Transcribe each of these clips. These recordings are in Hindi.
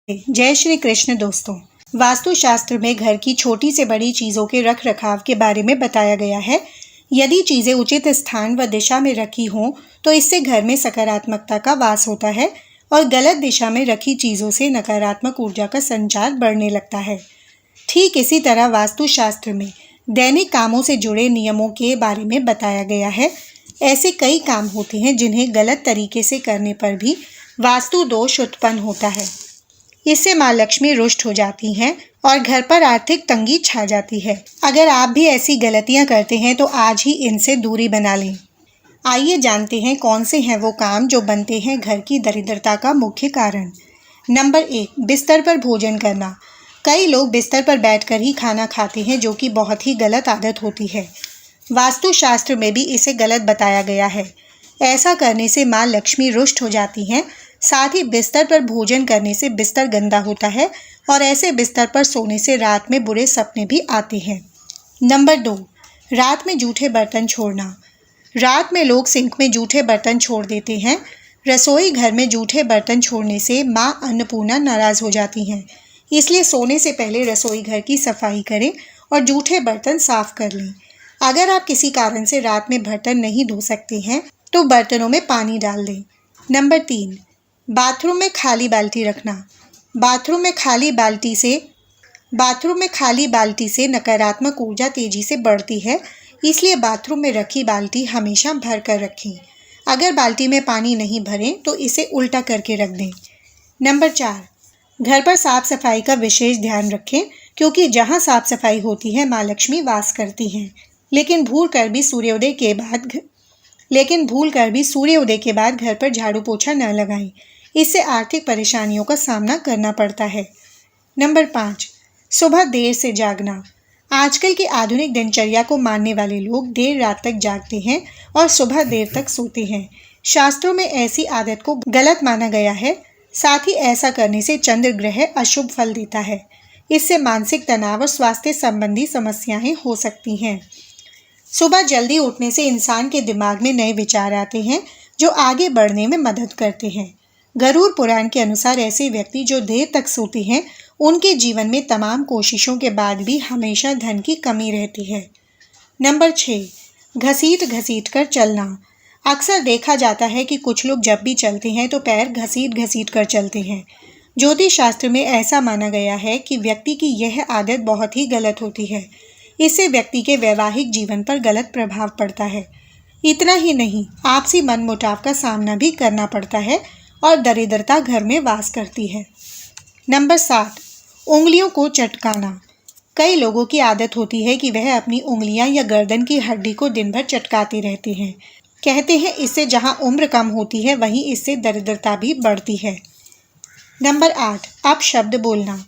जय श्री कृष्ण दोस्तों। वास्तुशास्त्र में घर की छोटी से बड़ी चीज़ों के रख रखाव के बारे में बताया गया है। यदि चीज़ें उचित स्थान व दिशा में रखी हों तो इससे घर में सकारात्मकता का वास होता है और गलत दिशा में रखी चीज़ों से नकारात्मक ऊर्जा का संचार बढ़ने लगता है। ठीक इसी तरह वास्तुशास्त्र में दैनिक कामों से जुड़े नियमों के बारे में बताया गया है। ऐसे कई काम होते हैं जिन्हें गलत तरीके से करने पर भी वास्तु दोष उत्पन्न होता है। इससे माँ लक्ष्मी रुष्ट हो जाती हैं और घर पर आर्थिक तंगी छा जाती है। अगर आप भी ऐसी गलतियाँ करते हैं तो आज ही इनसे दूरी बना लें। आइए जानते हैं कौन से हैं वो काम जो बनते हैं घर की दरिद्रता का मुख्य कारण। नंबर 1, बिस्तर पर भोजन करना। कई लोग बिस्तर पर बैठकर ही खाना खाते हैं, जो कि बहुत ही गलत आदत होती है। वास्तुशास्त्र में भी इसे गलत बताया गया है। ऐसा करने से माँ लक्ष्मी रुष्ट हो जाती हैं। साथ ही बिस्तर पर भोजन करने से बिस्तर गंदा होता है और ऐसे बिस्तर पर सोने से रात में बुरे सपने भी आते हैं। नंबर 2, रात में जूठे बर्तन छोड़ना। रात में लोग सिंक में जूठे बर्तन छोड़ देते हैं। रसोई घर में जूठे बर्तन छोड़ने से माँ अन्नपूर्णा नाराज हो जाती हैं। इसलिए सोने से पहले रसोई घर की सफाई करें और जूठे बर्तन साफ कर लें। अगर आप किसी कारण से रात में बर्तन नहीं धो सकते हैं तो बर्तनों में पानी डाल दें। नंबर 3, बाथरूम में खाली बाल्टी रखना। बाथरूम में खाली बाल्टी से नकारात्मक ऊर्जा तेजी से बढ़ती है। इसलिए बाथरूम में रखी बाल्टी हमेशा भर कर रखें। अगर बाल्टी में पानी नहीं भरें तो इसे उल्टा करके रख दें। नंबर 4, घर पर साफ सफाई का विशेष ध्यान रखें, क्योंकि जहां साफ सफाई होती है माँ लक्ष्मी वास करती हैं। लेकिन भूल कर भी सूर्योदय के बाद घर पर झाड़ू पोछा न लगाएं। इससे आर्थिक परेशानियों का सामना करना पड़ता है। नंबर 5, सुबह देर से जागना। आजकल की आधुनिक दिनचर्या को मानने वाले लोग देर रात तक जागते हैं और सुबह देर तक सोते हैं। शास्त्रों में ऐसी आदत को गलत माना गया है। साथ ही ऐसा करने से चंद्र ग्रह अशुभ फल देता है। इससे मानसिक तनाव और स्वास्थ्य संबंधी समस्याएं हो सकती हैं। सुबह जल्दी उठने से इंसान के दिमाग में नए विचार आते हैं जो आगे बढ़ने में मदद करते हैं। गरुड़ पुराण के अनुसार ऐसे व्यक्ति जो देर तक सोते हैं उनके जीवन में तमाम कोशिशों के बाद भी हमेशा धन की कमी रहती है। नंबर 6, घसीट घसीट कर चलना। अक्सर देखा जाता है कि कुछ लोग जब भी चलते हैं तो पैर घसीट घसीट कर चलते हैं। ज्योतिष शास्त्र में ऐसा माना गया है कि व्यक्ति की यह आदत बहुत ही गलत होती है। इससे व्यक्ति के वैवाहिक जीवन पर गलत प्रभाव पड़ता है। इतना ही नहीं, आपसी मनमुटाव का सामना भी करना पड़ता है और दरिद्रता घर में वास करती है। नंबर 7, उंगलियों को चटकाना। कई लोगों की आदत होती है कि वह अपनी उंगलियां या गर्दन की हड्डी को दिन भर चटकाते रहते हैं। कहते हैं इससे जहां उम्र कम होती है वहीं इससे दरिद्रता भी बढ़ती है। नंबर 8, अपशब्द बोलना।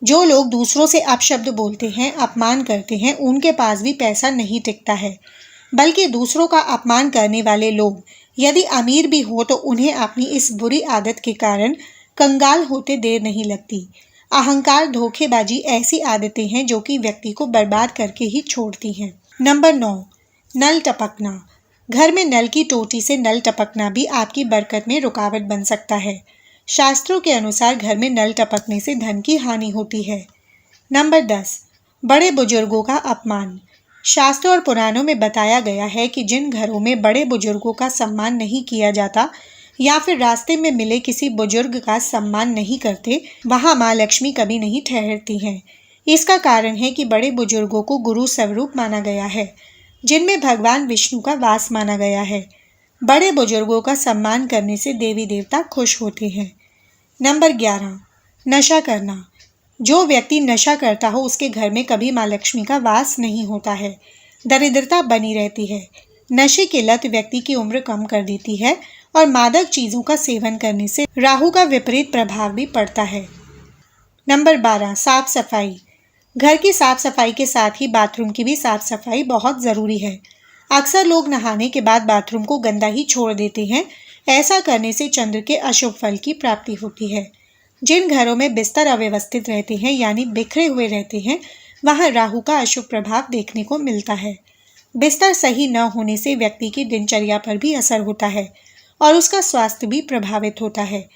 जो लोग दूसरों से अपशब्द बोलते हैं, अपमान करते हैं, उनके पास भी पैसा नहीं टिकता है। बल्कि दूसरों का अपमान करने वाले लोग यदि अमीर भी हो तो उन्हें अपनी इस बुरी आदत के कारण कंगाल होते देर नहीं लगती। अहंकार, धोखेबाजी ऐसी आदतें हैं जो कि व्यक्ति को बर्बाद करके ही छोड़ती हैं। नंबर 9, नल टपकना। घर में नल की टोटी से नल टपकना भी आपकी बरकत में रुकावट बन सकता है। शास्त्रों के अनुसार घर में नल टपकने से धन की हानि होती है। नंबर 10, बड़े बुजुर्गों का अपमान। शास्त्रों और पुराणों में बताया गया है कि जिन घरों में बड़े बुजुर्गों का सम्मान नहीं किया जाता या फिर रास्ते में मिले किसी बुजुर्ग का सम्मान नहीं करते, वहाँ माँ लक्ष्मी कभी नहीं ठहरती हैं। इसका कारण है कि बड़े बुजुर्गों को गुरु स्वरूप माना गया है, जिनमें भगवान विष्णु का वास माना गया है। बड़े बुजुर्गों का सम्मान करने से देवी देवता खुश होते हैं। नंबर 11, नशा करना। जो व्यक्ति नशा करता हो उसके घर में कभी माँ लक्ष्मी का वास नहीं होता है। दरिद्रता बनी रहती है। नशे की लत व्यक्ति की उम्र कम कर देती है और मादक चीज़ों का सेवन करने से राहु का विपरीत प्रभाव भी पड़ता है। नंबर 12, साफ सफाई। घर की साफ सफाई के साथ ही बाथरूम की भी साफ सफाई बहुत ज़रूरी है। अक्सर लोग नहाने के बाद बाथरूम को गंदा ही छोड़ देते हैं। ऐसा करने से चंद्र के अशुभ फल की प्राप्ति होती है। जिन घरों में बिस्तर अव्यवस्थित रहते हैं यानी बिखरे हुए रहते हैं, वहाँ राहु का अशुभ प्रभाव देखने को मिलता है। बिस्तर सही न होने से व्यक्ति की दिनचर्या पर भी असर होता है और उसका स्वास्थ्य भी प्रभावित होता है।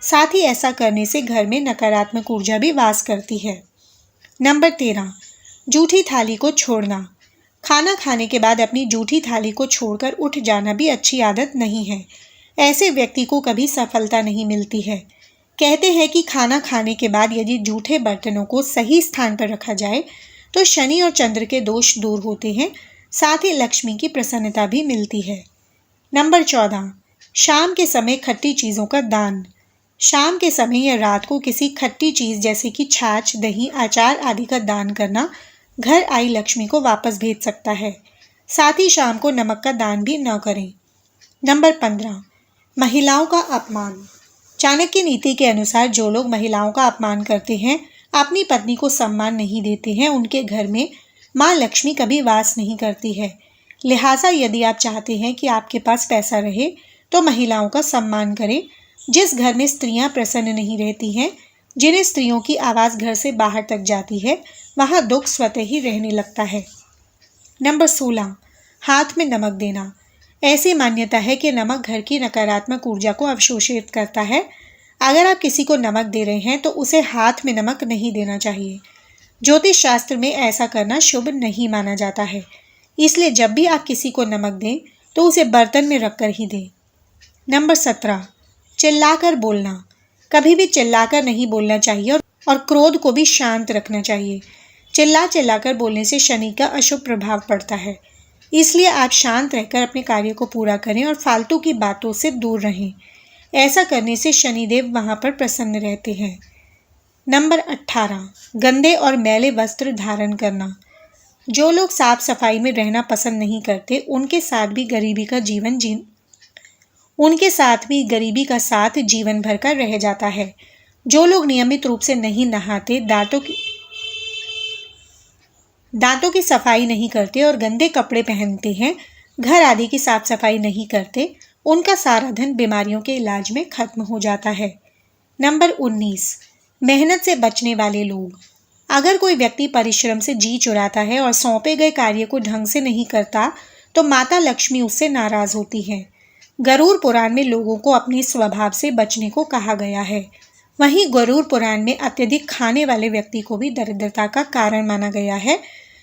साथ ही ऐसा करने से घर में नकारात्मक ऊर्जा भी वास करती है। नंबर 13, जूठी थाली को छोड़ना। खाना खाने के बाद अपनी जूठी थाली को छोड़कर उठ जाना भी अच्छी आदत नहीं है। ऐसे व्यक्ति को कभी सफलता नहीं मिलती है। कहते हैं कि खाना खाने के बाद यदि जूठे बर्तनों को सही स्थान पर रखा जाए तो शनि और चंद्र के दोष दूर होते हैं, साथ ही लक्ष्मी की प्रसन्नता भी मिलती है। नंबर 14, शाम के समय खट्टी चीज़ों का दान। शाम के समय या रात को किसी खट्टी चीज़ जैसे कि छाछ, दही, अचार आदि का दान करना घर आई लक्ष्मी को वापस भेज सकता है। साथ ही शाम को नमक का दान भी न करें। नंबर 15, महिलाओं का अपमान। चाणक्य नीति के अनुसार जो लोग महिलाओं का अपमान करते हैं, अपनी पत्नी को सम्मान नहीं देते हैं, उनके घर में माँ लक्ष्मी कभी वास नहीं करती है। लिहाजा यदि आप चाहते हैं कि आपके पास पैसा रहे तो महिलाओं का सम्मान करें। जिस घर में स्त्रियां प्रसन्न नहीं रहती हैं, जिन्हें स्त्रियों की आवाज़ घर से बाहर तक जाती है, वहाँ दुख स्वतः ही रहने लगता है। नंबर 16, हाथ में नमक देना। ऐसी मान्यता है कि नमक घर की नकारात्मक ऊर्जा को अवशोषित करता है। अगर आप किसी को नमक दे रहे हैं तो उसे हाथ में नमक नहीं देना चाहिए। ज्योतिष शास्त्र में ऐसा करना शुभ नहीं माना जाता है। इसलिए जब भी आप किसी को नमक दें तो उसे बर्तन में रखकर ही दें। नंबर 17, चिल्लाकर बोलना। कभी भी चिल्लाकर नहीं बोलना चाहिए और क्रोध को भी शांत रखना चाहिए। चिल्लाकर बोलने से शनि का अशुभ प्रभाव पड़ता है। इसलिए आप शांत रहकर अपने कार्य को पूरा करें और फालतू की बातों से दूर रहें। ऐसा करने से शनिदेव वहाँ पर प्रसन्न रहते हैं। नंबर 18, गंदे और मैले वस्त्र धारण करना। जो लोग साफ सफाई में रहना पसंद नहीं करते, उनके साथ भी गरीबी का साथ जीवन भर का रह जाता है। जो लोग नियमित रूप से नहीं नहाते, दांतों की सफाई नहीं करते और गंदे कपड़े पहनते हैं, घर आदि की साफ सफाई नहीं करते, उनका सारा धन बीमारियों के इलाज में खत्म हो जाता है। नंबर 19, मेहनत से बचने वाले लोग। अगर कोई व्यक्ति परिश्रम से जी चुराता है और सौंपे गए कार्य को ढंग से नहीं करता तो माता लक्ष्मी उससे नाराज होती है। गरुड़ पुराण में लोगों को अपने स्वभाव से बचने को कहा गया है। वहीं गरुड़ पुराण में अत्यधिक खाने वाले व्यक्ति को भी दरिद्रता का कारण माना गया है,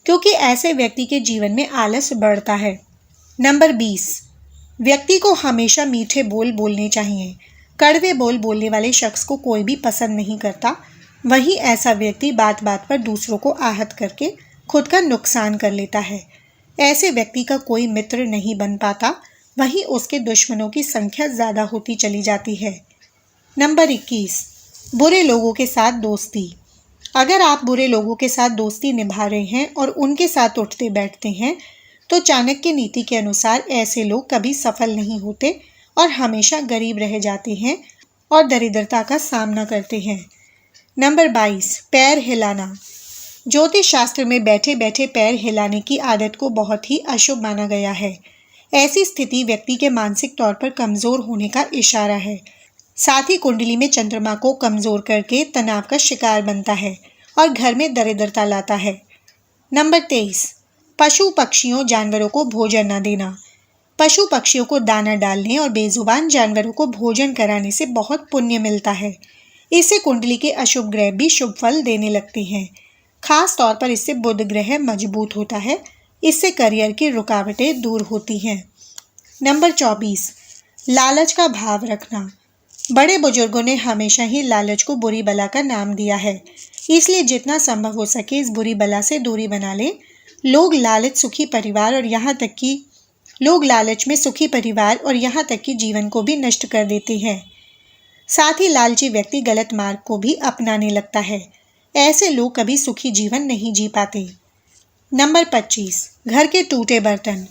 क्योंकि ऐसे व्यक्ति के जीवन में आलस बढ़ता है। नंबर 20, व्यक्ति को हमेशा मीठे बोल बोलने चाहिए। कड़वे बोल बोलने वाले शख्स को कोई भी पसंद नहीं करता। वहीं ऐसा व्यक्ति बात बात पर दूसरों को आहत करके खुद का नुकसान कर लेता है। ऐसे व्यक्ति का कोई मित्र नहीं बन पाता, वहीं उसके दुश्मनों की संख्या ज़्यादा होती चली जाती है। नंबर 21, बुरे लोगों के साथ दोस्ती। अगर आप बुरे लोगों के साथ दोस्ती निभा रहे हैं और उनके साथ उठते बैठते हैं तो चाणक्य नीति के अनुसार ऐसे लोग कभी सफल नहीं होते और हमेशा गरीब रह जाते हैं और दरिद्रता का सामना करते हैं। नंबर 22, पैर हिलाना। ज्योतिष शास्त्र में बैठे बैठे पैर हिलाने की आदत को बहुत ही अशुभ माना गया है। ऐसी स्थिति व्यक्ति के मानसिक तौर पर कमज़ोर होने का इशारा है। साथ ही कुंडली में चंद्रमा को कमज़ोर करके तनाव का शिकार बनता है और घर में दरिद्रता लाता है। नंबर 23, पशु पक्षियों जानवरों को भोजन न देना। पशु पक्षियों को दाना डालने और बेजुबान जानवरों को भोजन कराने से बहुत पुण्य मिलता है। इससे कुंडली के अशुभ ग्रह भी शुभ फल देने लगते हैं। खास तौर पर इससे बुध ग्रह मजबूत होता है। इससे करियर की रुकावटें दूर होती हैं। नंबर 24, लालच का भाव रखना। बड़े बुजुर्गों ने हमेशा ही लालच को बुरी बला का नाम दिया है। इसलिए जितना संभव हो सके इस बुरी बला से दूरी बना लें। लोग लालच में सुखी परिवार और यहाँ तक कि जीवन को भी नष्ट कर देते हैं। साथ ही लालची व्यक्ति गलत मार्ग को भी अपनाने लगता है। ऐसे लोग कभी सुखी जीवन नहीं जी पाते। नंबर 25, घर के टूटे बर्तन।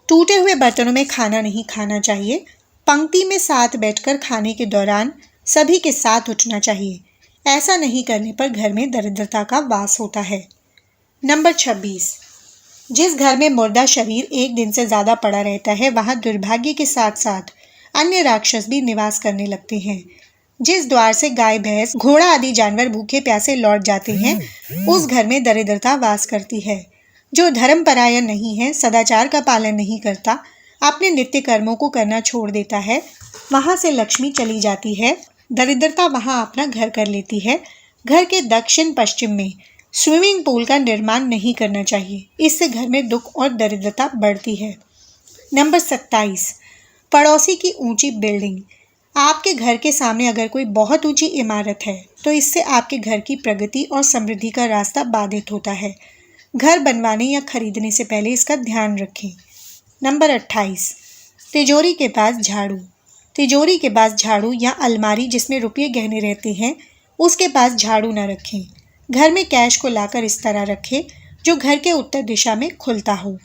टूटे हुए बर्तनों में खाना नहीं खाना चाहिए। पंक्ति में साथ बैठकर खाने के दौरान सभी के साथ उठना चाहिए। ऐसा नहीं करने पर घर में दरिद्रता का वास होता है। नंबर 26, जिस घर में मुर्दा शरीर एक दिन से ज़्यादा पड़ा रहता है वहाँ दुर्भाग्य के साथ साथ अन्य राक्षस भी निवास करने लगते हैं। जिस द्वार से गाय, भैंस, घोड़ा आदि जानवर भूखे प्यासे लौट जाते हैं उस घर में दरिद्रता वास करती है। जो धर्मपरायण नहीं है, सदाचार का पालन नहीं करता, अपने नित्य कर्मों को करना छोड़ देता है, वहाँ से लक्ष्मी चली जाती है दरिद्रता वहाँ अपना घर कर लेती है। घर के दक्षिण पश्चिम में स्विमिंग पूल का निर्माण नहीं करना चाहिए, इससे घर में दुख और दरिद्रता बढ़ती है। नंबर 27, पड़ोसी की ऊंची बिल्डिंग। आपके घर के सामने अगर कोई बहुत ऊंची इमारत है तो इससे आपके घर की प्रगति और समृद्धि का रास्ता बाधित होता है। घर बनवाने या खरीदने से पहले इसका ध्यान रखें। नंबर 28, तिजोरी के पास झाड़ू। तिजोरी के पास झाड़ू या अलमारी जिसमें रुपये गहने रहते हैं, उसके पास झाड़ू न रखें। घर में कैश को लाकर इस तरह रखें जो घर के उत्तर दिशा में खुलता हो।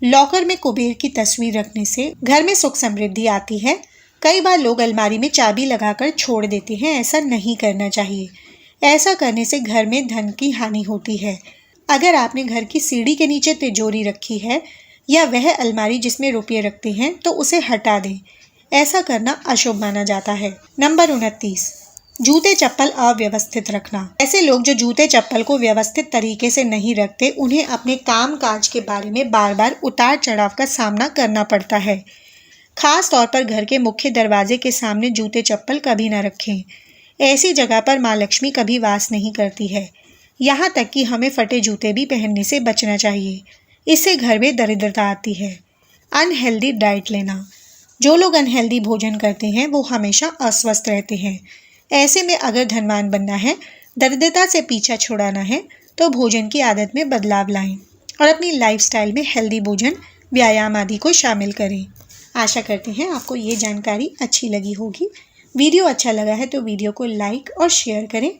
लॉकर में कुबेर की तस्वीर रखने से घर में सुख समृद्धि आती है। कई बार लोग अलमारी में चाबी लगाकर छोड़ देते हैं, ऐसा नहीं करना चाहिए। ऐसा करने से घर में धन की हानि होती है। अगर आपने घर की सीढ़ी के नीचे तिजोरी रखी है या वह अलमारी जिसमें रुपये रखते हैं तो उसे हटा दें। ऐसा करना अशुभ माना जाता है। नंबर 29, जूते चप्पल अव्यवस्थित रखना। ऐसे लोग जो जूते चप्पल को व्यवस्थित तरीके से नहीं रखते, उन्हें अपने काम काज के बारे में बार बार उतार चढ़ाव का सामना करना पड़ता है। खास तौर पर घर के मुख्य दरवाजे के सामने जूते चप्पल कभी न रखें। ऐसी जगह पर माँ लक्ष्मी कभी वास नहीं करती है। यहाँ तक कि हमें फटे जूते भी पहनने से बचना चाहिए, इससे घर में दरिद्रता आती है। अनहेल्दी डाइट लेना। जो लोग अनहेल्दी भोजन करते हैं वो हमेशा अस्वस्थ रहते हैं। ऐसे में अगर धनवान बनना है, दरिद्रता से पीछा छुड़ाना है तो भोजन की आदत में बदलाव लाएं और अपनी लाइफस्टाइल में हेल्दी भोजन, व्यायाम आदि को शामिल करें। आशा करते हैं आपको ये जानकारी अच्छी लगी होगी। वीडियो अच्छा लगा है तो वीडियो को लाइक और शेयर करें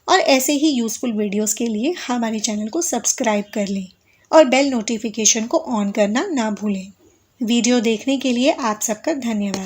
और ऐसे ही यूज़फुल वीडियोस के लिए हमारे चैनल को सब्सक्राइब कर लें और बेल नोटिफिकेशन को ऑन करना ना भूलें। वीडियो देखने के लिए आप सबका धन्यवाद।